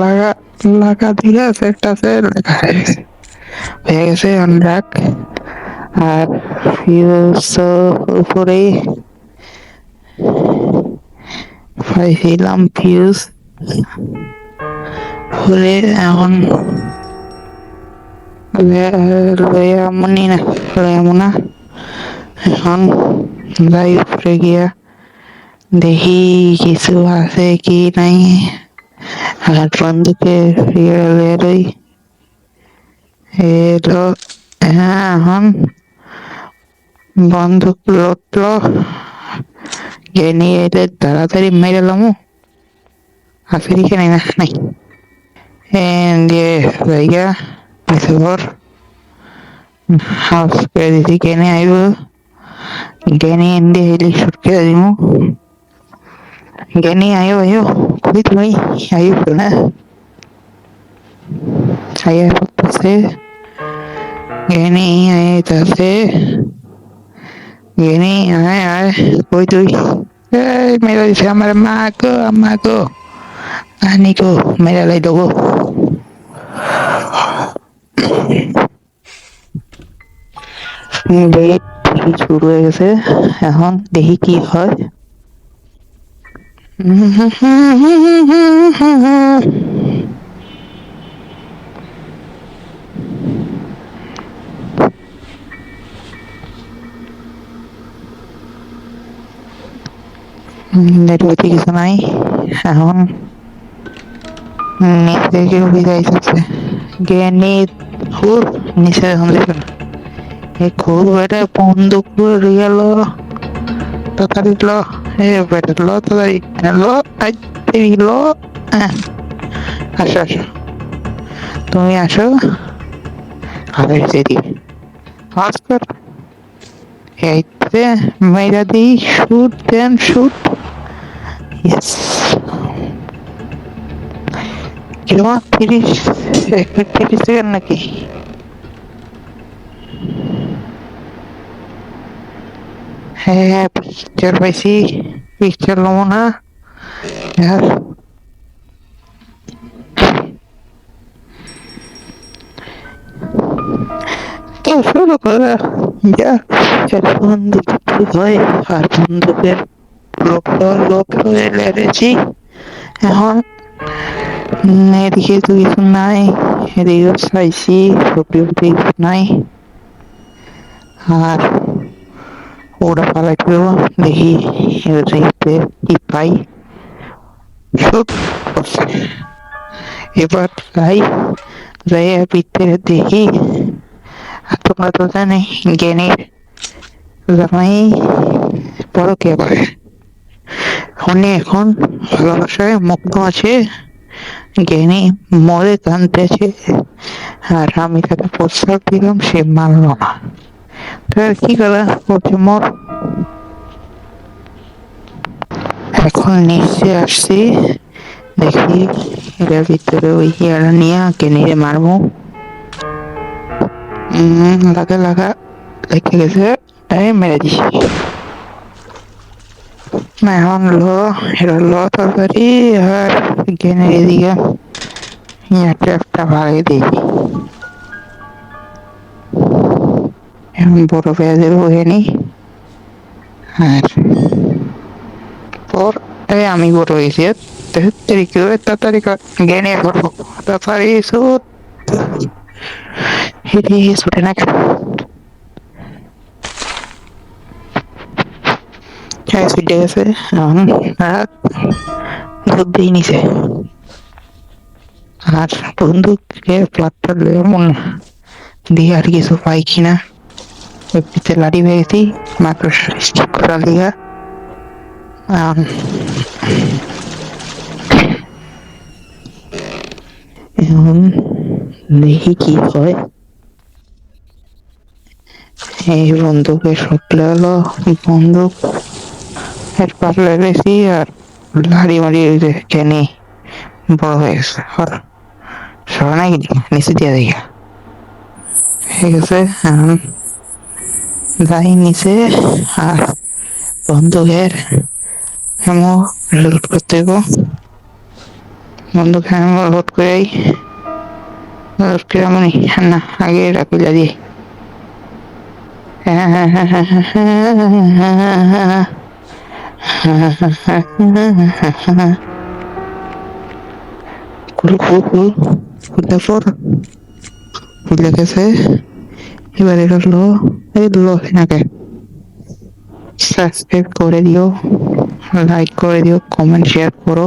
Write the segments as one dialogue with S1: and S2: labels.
S1: লাগা লাগা দিয়ে সেটাতে লেখা হয়ে গেছে অনুরাগ। আর ফিউজ উপরে পাইছিলাম ফিউজ হলে এখন লয়ামনি না লয়ামনা এখন যাই উপরে গিয়া দেখি কিছু আছে কি নাই। আর বন্ধুকে রই এলো। হ্যাঁ এখন বন্দুক লটলো যে নিয়ে এলে তাড়াতাড়ি মেরে লামু আছে দিকে নাই না নাই দিয়ে জায়গা পিছর হাউস করে দিছি কেনে আইব জ্ঞানী এনে হেলি সুটকে দিমু জ্ঞানী আয়ো আয়ো কই তুমি আয়ো না আয়া করতেছে জ্ঞানী আইতাছে জ্ঞানী আয় আয় কই তুই এই মেরা দিছে আমার মা গো আনি গো মেরা লাই দেবো ডেট শুরু হয়ে গেছে এখন দেখি কি হয়। নেটওয়ার্কে কিছু নাই এখন নিচে কেউ যাইতেছে জ্ঞানী খুব নিচে এখন দেখবেন এই খুব এটা বন্দুক গেল তাড়াতাড়ি লো এ বেটা লো তাড়াতাড়ি লো এই লো আসো আসো তুমি আসো আরে সেদি অস্কার এইতে মেরা দি শুট দেন শুট ইয়েস কিরকম 30 সেকেন্ড নাকি হ্যাঁ পিকচার পাইছি পিকচার লমো না তো শুরু করা যা বন্দুক হয় আর বন্দুকের লোক হয়ে লেড়েছি এখন এদিকে তো কিছু নাই এদিকে চাইছি সবজি নাই আর ওরা পালাইছিল দেখি কি পাই সব এবার যাই ভিতরে দেখি আর তোমরা তো জানি জ্ঞানীর জামাই বড় কে পারে উনি এখন ভালোবাসায় মুগ্ধ আছে জ্ঞানী মরে কানতেছে আর আমি তাকে প্রস্তাব দিলাম সে মানল না তো কি করা বলছে মর এখন নিচে আসছি দেখি এটার ভিতরে ওই ইয়ারা নিয়ে জ্ঞানীরে মারবো লাগা লেগে গেছে তাই মেরে দিছি না এখন এটা তরকারি আর জ্ঞানের এদিকে একটা ভাগে দিই এখন বড় পেঁয়াজের হয়ে নি আর পর আমি বড় হয়েছি তাড়াতাড়ি জ্ঞানে করবো তাড়াতাড়ি ছুটে না ছুটে গেছে এখন বুদ্ধি নিছে আর বন্দুকের প্লাটটা এমন দিয়ে আর কিছু পাই কিনা পিছে লাড়ি পেয়েছি মাত্র স্টিক করা লিগা এখন দেখি কি হয় এই বন্দুকের সবগুলো হলো বন্দুক এর পাতলা গেছি আর লাড়ি মারি কেনে বড় হয়ে গেছে সরা নাকি নিচে দিয়ে দেখি হয়ে গেছে যাই নিচে আর বন্দুকের এমন লুট করতে গো বন্ধুকে আমি লোড করেই লোড করে আমি না আগে রাখি দিয়ে খুল খুল খুল খুললে পর খুলে গেছে এবার এটা লো এই লো নাকে সাবস্ক্রাইব করে দিও লাইক করে দিও কমেন্ট শেয়ার করো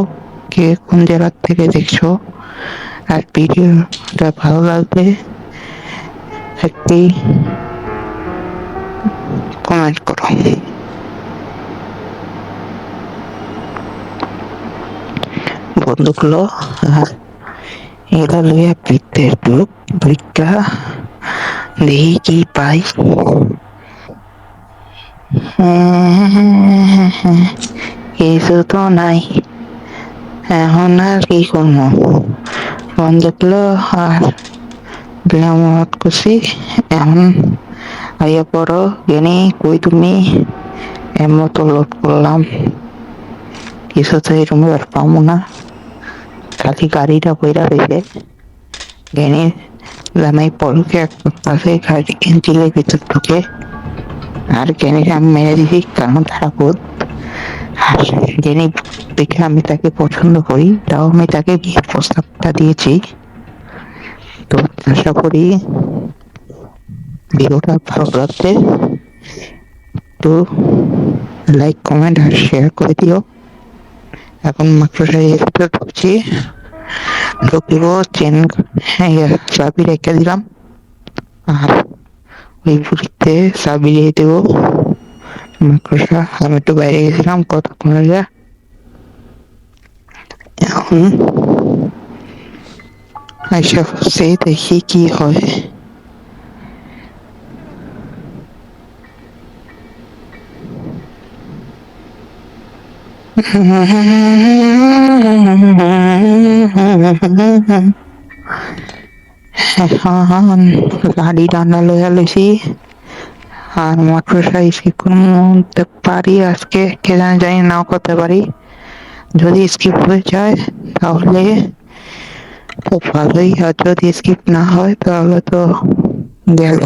S1: কে কোন জেলা থেকে দেখছো আর ভিডিওটা ভালো লাগলে একটি কমেন্ট করো বন্ধুগুলো এটা লইয়া পিঠতে একটু পরীক্ষা দেখি কি পাই কিছু তো নাই এখন আর কি করবো বন্ধুগুলো আর বিরামত করছি এখন আইয়া পড়ো গেনি কই তুমি এমতো লোড করলাম কিছু তো এরকম আর পাবো না খালি গাড়িটা কইরা রয়েছে গেনি জামাই পরকে এক পাশে গাড়ি এন্টিলের ভিতর ঢুকে আর গেনিকে আমি মেরে দিছি কারণ তারা বোধ আর গেনি দেখে আমি তাকে পছন্দ করি তাও আমি তাকে বিয়ের প্রস্তাবটা দিয়েছি তো আশা করি ভিডিওটা ভালো লাগছে তো লাইক কমেন্ট আর শেয়ার করে দিও এখন মাত্র ঢুকছি ঢুকিব চেন চাবি রেখে দিলাম আর ওই বুড়িতে চাবি দিয়ে দেবো মাকড়সা আমি একটু বাইরে গেছিলাম কতক্ষণ আগে এখন আইসা হচ্ছে দেখি কি হয় গাড়ি ডান্ডা লইয়া লইছি আর মাকড়সা স্কিপ করতে পারি আজকে কে জানি নাও করতে পারি যদি স্কিপ হয়ে যায় তাহলে তো ভালোই আর যদি স্কিপ না হয় তাহলে তো গেল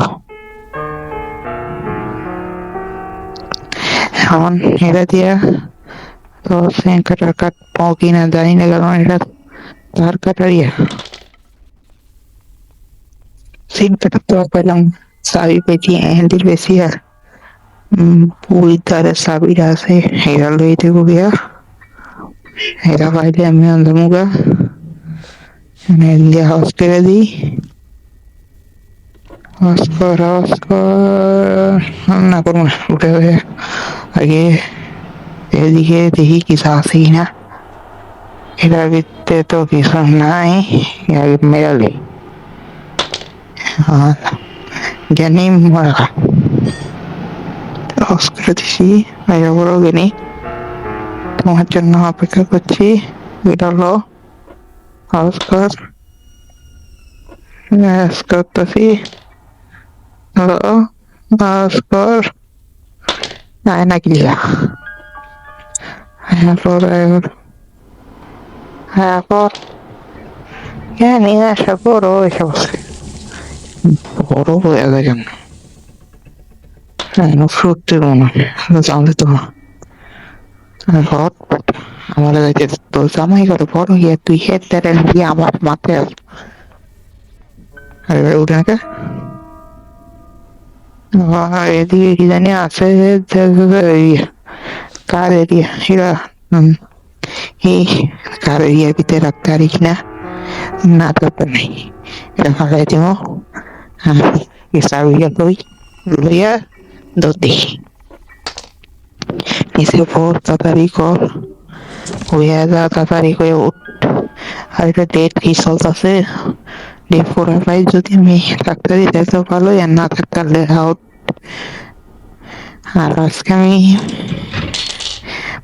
S1: এখন এটা দিয়া তো সিম কাটার কাটবো কিনা জানি না কারণ এটা তার কাটারিয়া সিম কাটার তো পেলাম চাবি পেয়েছি হ্যান্ডেল বেশি আর পুরী তারের চাবিটা আছে এরা লই দেবো গিয়া এরা পাইলে আমি আনলামুগা দিয়ে হাউস করে দিই না করবো না উঠে উঠে আগে এদিকে দেখি কিছু আছে কিনা এটার ভিতরে তো কিছু নাই আগে মেরালে জ্ঞানী মরা হাউস করে দিছি আগে বড় জ্ঞানী তোমার জন্য অপেক্ষা করছি এটা হলো হাউস করতেছি হাউস কর আয় না কিলা জ্ঞানী আশা করো এসব বড় হয়ে গেছেন সত্যি মনে জানলে তো আমার তো জামাই করে বড় হইয়া তুই হেড দ্বারা দিয়ে আমার মাথায় উঠে নাকি এদিকে কি জানি আছে কার এরিয়া এরা এই কার এরিয়ার ভিতরে রাখতে পারি কিনা না দরকার নেই এটা ফাঁকাই দিব চাবিটা লইয়া দৌড় দেখি নিচে পর তাড়াতাড়ি কর হইয়া যা তাড়াতাড়ি করে উঠ আর এটা ডেট কি চলতেছে ডেট 4 আর 5 যদি আমি ডাক্তারি দেখতে ভালো আর না থাকতে আউট আর আজকে আমি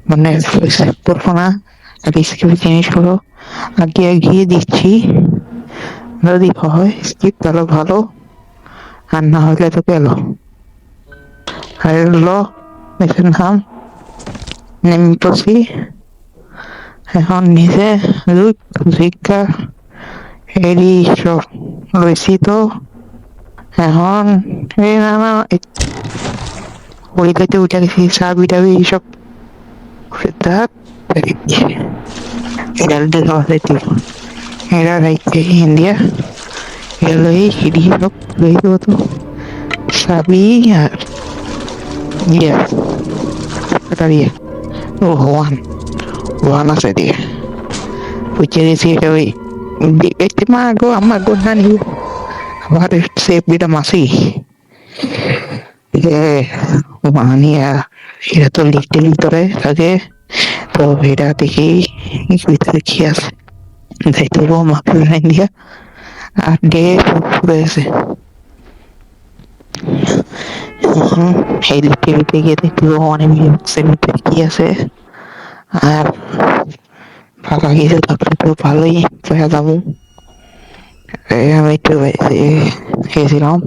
S1: মানে করবো না রিস্কের জিনিসগুলো আগে এগিয়ে দিচ্ছি যদি হয় স্কিপ তাহলে ভালো আর না হলে তো গেল আর ল নাম নেমে পড়ছি এখন নিজে ভিক্ষা এৰি চব লৈছি তো এখন এই নানা হরিদাতে উঠে গেছি চাবি টাবি সব ধাত এরা দেখা পাইছি এরা রাইতে ইন্ডিয়া এলই সিঁড়ি সব লই দেবো তো চাবি আর ইয়ে এটার ইয়ে ও ওয়ান ওয়ান আছে দিয়ে উঠে গেছি এটা ওই দেখতে মা গো আমার গো না নিব আবার সেফ বিটা মাসি মানিয়া এটা তো লিখতে ভিতরে থাকে তো এটা দেখি ভিতরে কি আছে যাইতে হবো মাপুর লাইন দিয়া আর ডে পুরো আছে এই লিখতে ভিতরে গিয়ে দেখতে হবো অনেক বক্সের ভিতরে কি আছে আর ফাঁকা কিছু থাকলে তো ভালোই পয়সা যাবো আমি একটু গেছিলাম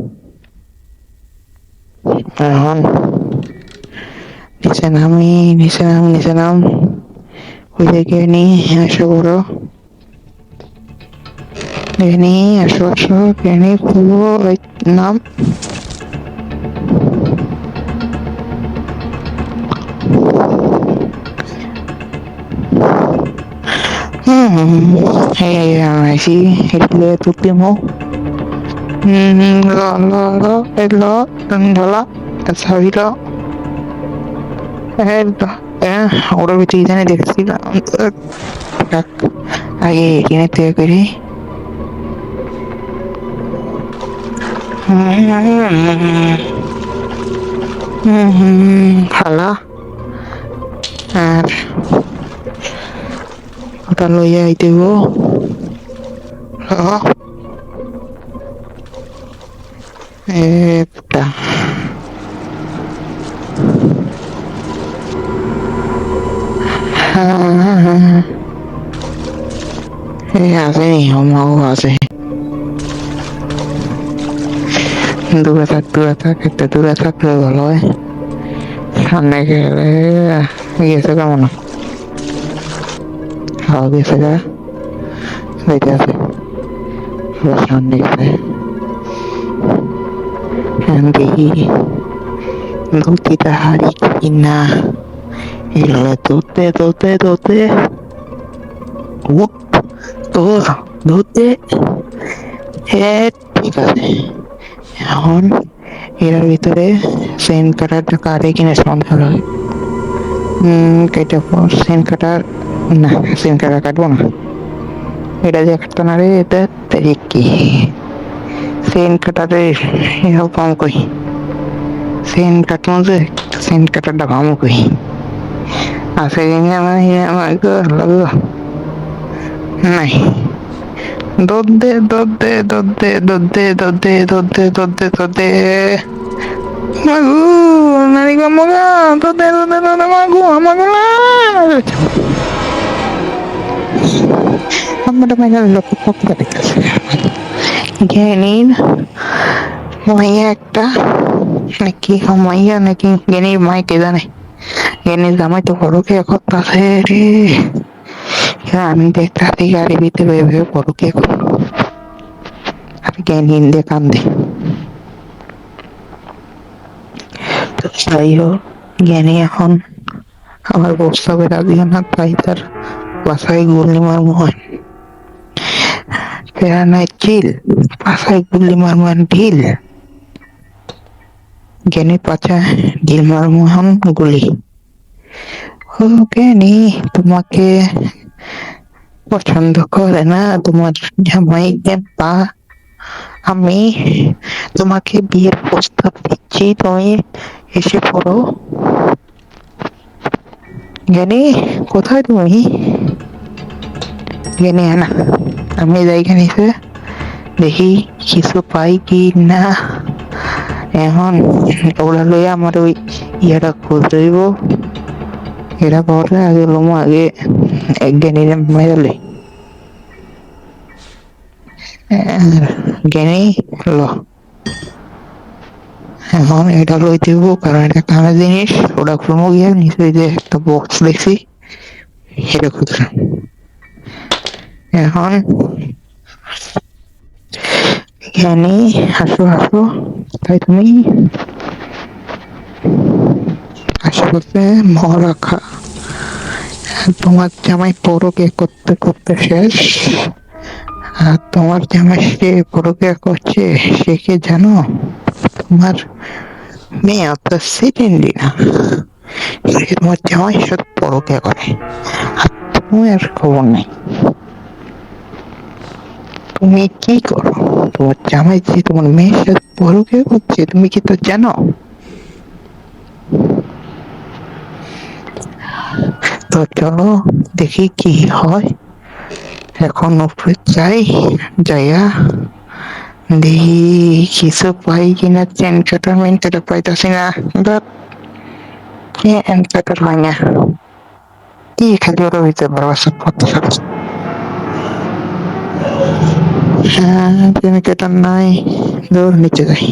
S1: এখন নিচে নাম ওই থেকে নিয়ে আসো বড় আসো এনে খুলবো ওই নাম আসি এগুলো তুলিমো ঢলা সাবিটা ওরা ভিতরে জানি দেখছিলাম আগে এখানে থেকে করি খালা আর ওটা লইয়া আইতে গো একটা আসেনি আমাও আছে দূরে থাক একটু দূরে থাকলে ভালো হয় সামনে গেলে গেছে কেমন খাওয়া গেছে গা দেখে আছে সামনে গেছে দেখি ধুতিটা হারি কিনা এগুলো ধরতে ধরতে ঠিক আছে এখন এর ভিতরে সেন কাটারটা কাটে কিনে সন্ধ্যা হয় কেটে পর সেন কাটার না সেন কাটার কাটবো না এটা যে কাটতো না রে এটা তারিখ কি সেন কাটারে এরকম কই সেন কাটবো যে সেন কাটারটা ভামো কই আছে আমার লাগো নাই দোদে মাগু নানি গো মগা দোদে মাগু আমাগো না আমরা মাইনা লোক পক্কা দেখতেছে জ্ঞানীর মাইয়া একটা নাকি মাইয়া নাকি জ্ঞানীর মাই কে জানে জ্ঞানীর জামাই তো বড়কে করতেছে রে আমি দেখতে গাড়ি ভিতরে ভেবে বড়কে আর জ্ঞানীর দিয়ে কান্দে তো যাই হোক জ্ঞানী এখন আমার প্রস্তাবে রাজি না তাই তার বাসায় গুলি মারমু হয় নাই চিল বাসায় গুলি মারমু ঢিল জ্ঞানী পাচা ঢিল মারমু এখন গুলি ও জ্ঞানী তোমাকে পছন্দ করে না তোমার জামাই পা আমি তোমাকে বিয়ের প্রস্তাব দিচ্ছি তুমি এসে পড়ো জ্ঞানী কোথায় তুমি জ্ঞানী না আমি জায়গা নিতে দেখি কিছু পাই কি না এখন ওরা লইয়া আমার ওই ইয়েটা খুলতে দিব এটা পরে আগে লোমো আগে জ্ঞানী মেজালে জ্ঞানী ল এখন এটা লইতে দিব কারণ এটা কামের জিনিস ওটা খুলবো গিয়ে নিচে যে একটা বক্স দেখছি সেটা খুলছিলাম এখন জ্ঞানী, হাসো হাসো। তাই তুমি আশেপাশে রাখা, তোমার জামাই পরকে করতে করতে শেষ। আর তোমার জামাই সে পরকে করছে, সে কে জানো? তোমার মেয়ে অর্থাৎ সেকেন্ডই না, সে তোমার জামাইয়ের সাথে পরকে করে, আর তোমার খবর নেই। তুমি কি করো? তোমার জামাই যে তোমার মেয়ের সাথে পরকে করছে, তুমি কি তো জানো? তো চলো দেখি কি হয়। এখন উপরে যাই, যাইয়া দেখি কিছু পাই কিনা। চেন কাটার মেন কাটা পাইতাছি না, চেন কাটার হয় না। কি খালি ওরা হইতে পারবা সব কথা। হ্যাঁ, চেন কাটার নাই, দূর নিচে যাই।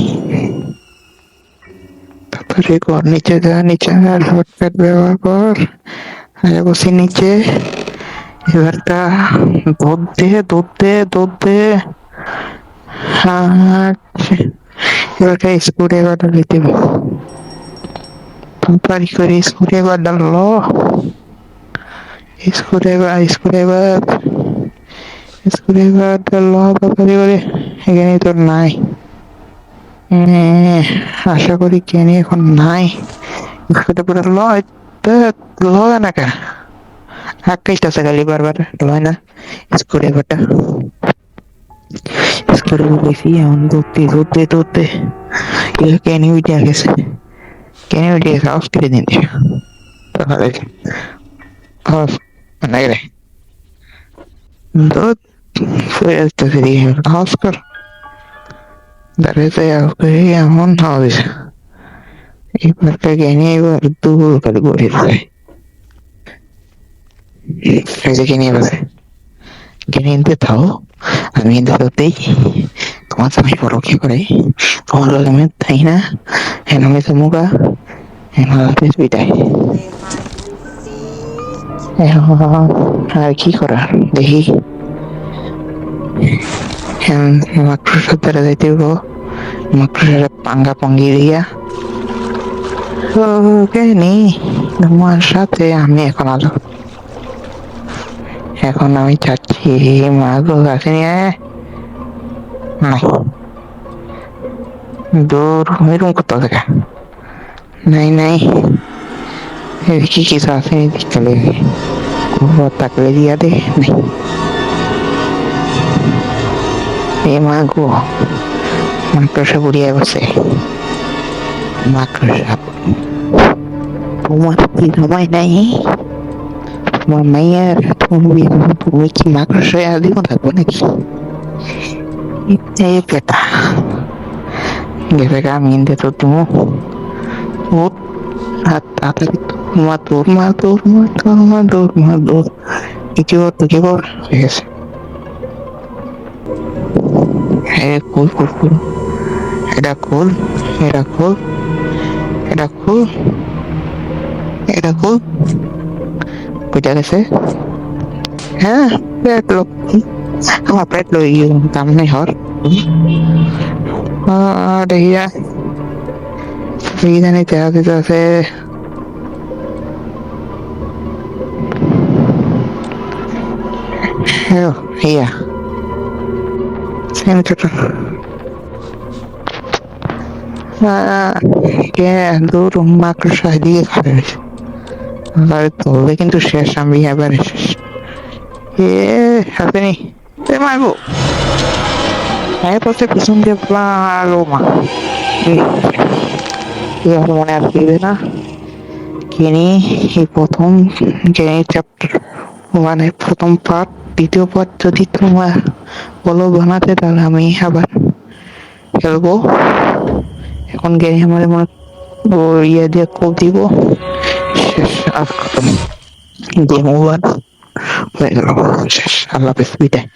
S1: তারপরে ঘর নিচে যা, নিচে হটপ্যাড ব্যবহার কর, বসি নিচে। এবারটা দুধ দে, দুধ দে, দুধ দে। এবারটা স্ক্রু ড্রাইভারটা দিতে তাড়াতাড়ি করে স্ক্রু ড্রাইভার ডাললো। Screw driver, screw driver, screw driver ডাললো তাড়াতাড়ি করে। এখানে তো নাই, আশা করি কেনি এখন নাই। স্ক্রু ড্রাইভার লয় লয় না কে আটকাইতেছে খালি বারবার, লয় না স্ক্রু ড্রাইভারটা। স্ক্রু ড্রাইভার দেখি এমন ধরতে ধরতে ধরতে কেনি উঠে গেছে, কেনি উঠে গেছে। অফ করে দিন অফ মানে রে দুধ হয়ে আসতেছে দিকে অফ কর। দাঁড়িয়ে এমন হবে এবারটা কেনি, এবার দূর খালি গড়ে যায়। এই যে কেনি এবার কেনি এনতে থাও, আমি এনতে থাকতেই তোমার স্বামী বড় কি করে তোমার আমি তাই না। হ্যাঁ আমি তো মুগা বিদায়। আর কি করা দেখি। মাকড়সার দ্বারা যাইতে মাকড়সার পাঙ্গা পাঙ্গি দিয়া কেনি তোমার সাথে আমি এখন আলো। এখন আমি চাচ্ছি মাগো কাছে নিয়ে নাই, দূর এরকম কোথাও থেকে নাই নাই। এদিকে কিছু আসেনি, চলে তাকলে দিয়া দে নাই। এ মাগো মাকড়সা বুড়িয়ে বসে। মাকড়সা তোমার কি সময় নাই? তোমার মাইয়ার তুমি কি মাকড়সায় আদিম থাকবো নাকি? পেটা গেছে আমি ইন্দে তো তুমি তাড়াতাড়ি মাদুর মাদুর মাদুর মাদুর মাদুর কিছু করতে কি কর হয়ে গেছে। হ্যাঁ কুল কুল কুল, এটা কুল, এটা কুল, এটা কুল, এটা কুল বুঝা গেছে। হ্যাঁ পেট লোক আমার পেট লই কাম নেই হর দেখিয়া জানি তেরা দিতে আছে। ইয়া সেন্টার কে দূর মাকড়সা দিয়ে খাবে তবে কিন্তু শেষ আমি এবার শেষ। হাতেনি মারবো পথে পিছন দিয়ে পালো মা মনে আর ফিরবে না। কেনি এই প্রথম কেনি চ্যাপ্টার মানে প্রথম পার্ট, দ্বিতীয় পার্ট যদি তোমার বলো বানাতে তাহলে আমি আবার খেলবো। এখন গেনি আমার মনে ইয়ে দিয়ে কোপ দিব, শেষ আর খতম, গেম ওভার হয়ে গেল, শেষ। আল্লাহ হাফেজ, বিদায়।